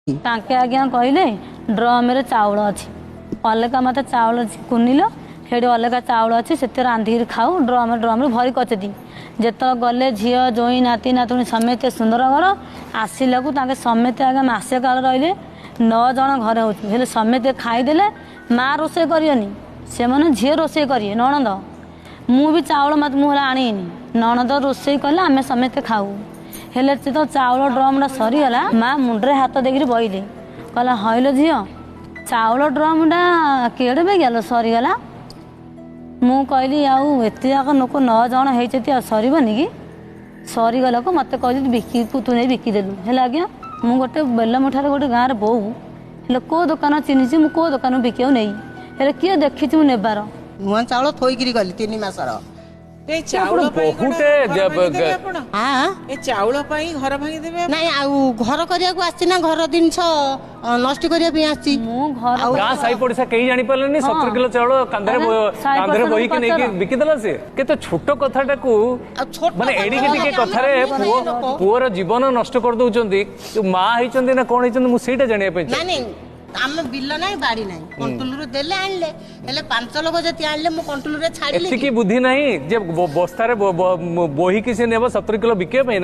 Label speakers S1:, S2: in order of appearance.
S1: तांके आज्ञा कहले ड्रम रे चाउल अच्छी अलग मत चाउल कुनिल हेडी अलग चाउल अच्छी से रांधिक खाऊ ड्रम ड्रम भरी कचदी जिते गले झी जोई नाती नातुणी समेत सुंदर घर आसला समेत आगे मसे काल रही 9 जन घरे हो समेत खाईदे माँ रोसे करनी से मैंने झी रोसे करिए नणंद मु भी चाउल मत मुझे आनीनी नणंद रोसे कले आम समेत खाऊ हेले तो चाउल ड्रम सरीगला माँ मुंडे हाथ देखिए बहले कहला हईल झी चाउल ड्रम केड़े बे गल सरीगला मु कहली आउ एत जाक लोक 9 जन होती सरबनी कि सरीगला को मत कह बिकी तू नहीं बिकिदेलु है आज्ञा मु गोटे बेल मुठार गोटे गाँव बो हेल्ले कौ दुकान चिन्ह मु कौ दुकान बिक नहीं हेल्ले किए देखी तू नेबार
S2: नुआ चाउल थोईकरी गली 3 मासर
S3: चाउल घर भांगी देबे
S2: नहीं आउ घर करिया को आछि ना घर जिनस नष्ट करिया पे आछि
S1: मु घर
S4: गाँ साई पड़िसा कहीं जानी पारलेनी 70 किलो चाउल कांधरे बोही के नेकी बिकी देला से केते छोट कथाटा को माने एडी के टिके कथारे पुअर जीवन नष्ट कर दउचंदी मां हिचंदी ना कोन हिचंदी मु सेटा जानिया पे
S2: नहीं आम बिल ना बाड़ी ना कंट्रोल देले आनले हेले 5 लोग जति आनले मु कंट्रोल रे छाड़िले
S4: एति की बुद्धि नहीं जे बस्तारे बोही के से नेबो 70 किलो बिके पे